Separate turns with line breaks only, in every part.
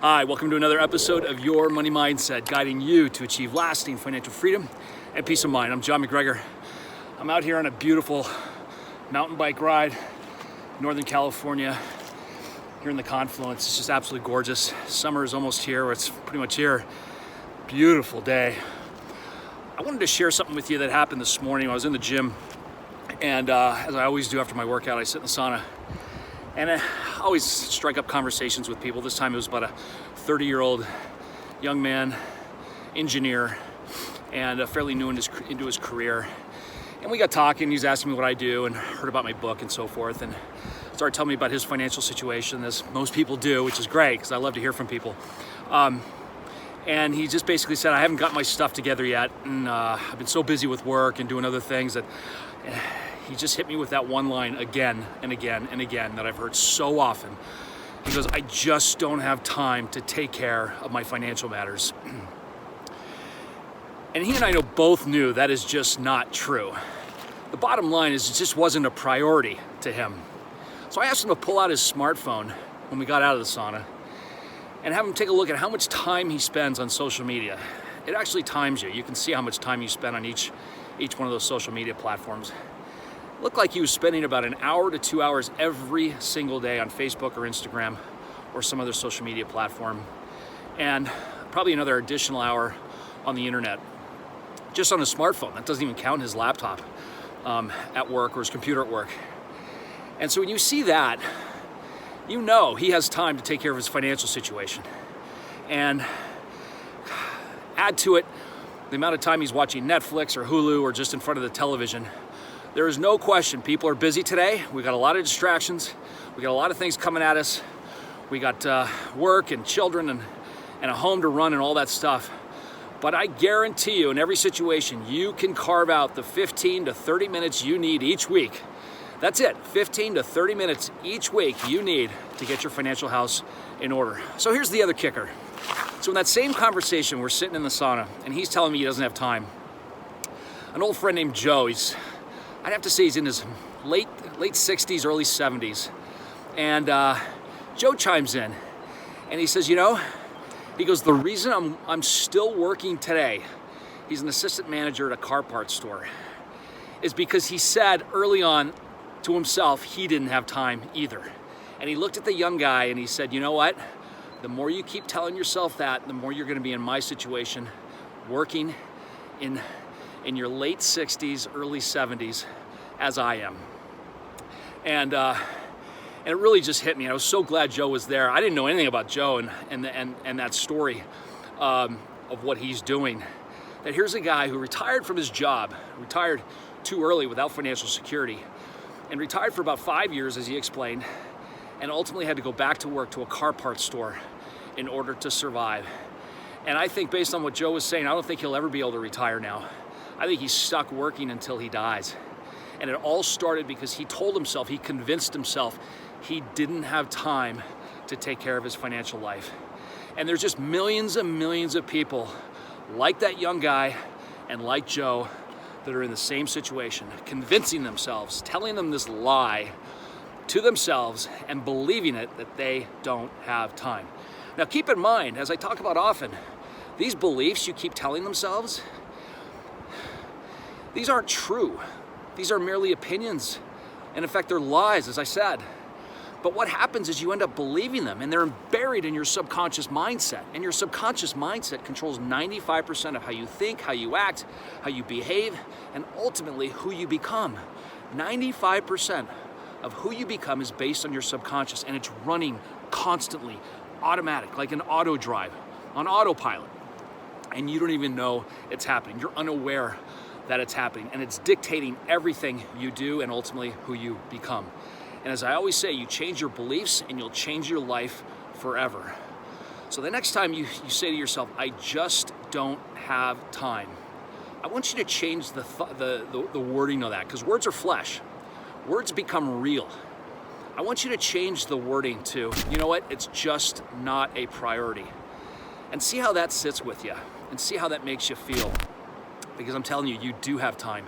Hi, welcome to another episode of Your Money Mindset, guiding you to achieve lasting financial freedom and peace of mind. I'm John McGregor. I'm out here on a beautiful mountain bike ride in Northern California, here in the Confluence. It's just absolutely gorgeous. Summer is almost here, or it's pretty much here. Beautiful day. I wanted to share something with you that happened this morning. I was in the gym, and as I always do after my workout, I sit in the sauna. And I always strike up conversations with people. This time it was about a 30-year-old young man, engineer, and fairly new into his career. And we got talking. He was asking me what I do and heard about my book and so forth, and started telling me about his financial situation, as most people do, which is great because I love to hear from people. And he just basically said, I haven't got my stuff together yet, and I've been so busy with work and doing other things that he just hit me with that one line again and again and again that I've heard so often. He goes, I just don't have time to take care of my financial matters. And he and I both knew that is just not true. The bottom line is it just wasn't a priority to him. So I asked him to pull out his smartphone when we got out of the sauna and have him take a look at how much time he spends on social media. It actually times you. You can see how much time you spend on each one of those social media platforms. It looked like he was spending about an hour to 2 hours every single day on Facebook or Instagram or some other social media platform, and probably another additional hour on the internet, just on his smartphone. That doesn't even count his laptop at work or his computer at work. And so when you see that, you know he has time to take care of his financial situation. And add to it the amount of time he's watching Netflix or Hulu or just in front of the television. There is no question people are busy today. We got a lot of distractions. We got a lot of things coming at us. We got work and children and a home to run and all that stuff. But I guarantee you, in every situation, you can carve out the 15 to 30 minutes you need each week. That's it, 15 to 30 minutes each week you need to get your financial house in order. So here's the other kicker. So in that same conversation, we're sitting in the sauna, and he's telling me he doesn't have time. An old friend named Joe, I'd have to say he's in his late 60s, early 70s. And Joe chimes in, and he says, he goes, the reason I'm still working today, he's an assistant manager at a car parts store, is because he said early on to himself he didn't have time either. And he looked at the young guy and he said, you know what? The more you keep telling yourself that, the more you're going to be in my situation, working in your late 60s, early 70s, as I am. And it really just hit me. I was so glad Joe was there. I didn't know anything about Joe and that story of what he's doing. That here's a guy who retired from his job, retired too early without financial security, and retired for about 5 years, as he explained, and ultimately had to go back to work to a car parts store in order to survive. And I think based on what Joe was saying, I don't think he'll ever be able to retire now. I think he's stuck working until he dies. And it all started because he told himself, he convinced himself he didn't have time to take care of his financial life. And there's just millions and millions of people like that young guy and like Joe that are in the same situation, convincing themselves, telling them this lie to themselves and believing it that they don't have time. Now keep in mind, as I talk about often, these beliefs you keep telling themselves, these aren't true. These are merely opinions. And in fact, they're lies, as I said. But what happens is you end up believing them, and they're buried in your subconscious mindset. And your subconscious mindset controls 95% of how you think, how you act, how you behave, and ultimately who you become. 95% of who you become is based on your subconscious, and it's running constantly, automatic, like an auto drive, on autopilot. And you don't even know it's happening. You're unaware that it's happening, and it's dictating everything you do and ultimately who you become. And as I always say, you change your beliefs and you'll change your life forever. So the next time you say to yourself, I just don't have time, I want you to change the wording of that, because words are flesh. Words become real. I want you to change the wording to, you know what, it's just not a priority. And see how that sits with you and see how that makes you feel. Because I'm telling you, you do have time,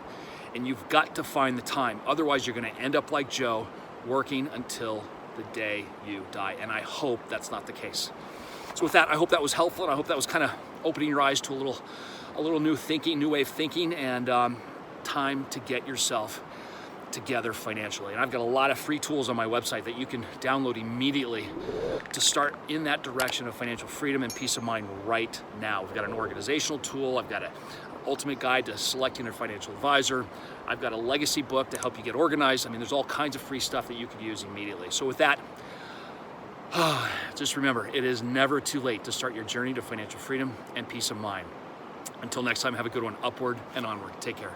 and you've got to find the time. Otherwise, you're going to end up like Joe, working until the day you die. And I hope that's not the case. So with that, I hope that was helpful, and I hope that was kind of opening your eyes to a little new thinking, new way of thinking, and time to get yourself together financially. And I've got a lot of free tools on my website that you can download immediately to start in that direction of financial freedom and peace of mind right now. We've got an organizational tool. I've got an ultimate guide to selecting a financial advisor. I've got a legacy book to help you get organized. I mean, there's all kinds of free stuff that you could use immediately. So with that, just remember, it is never too late to start your journey to financial freedom and peace of mind. Until next time, have a good one. Upward and onward. Take care.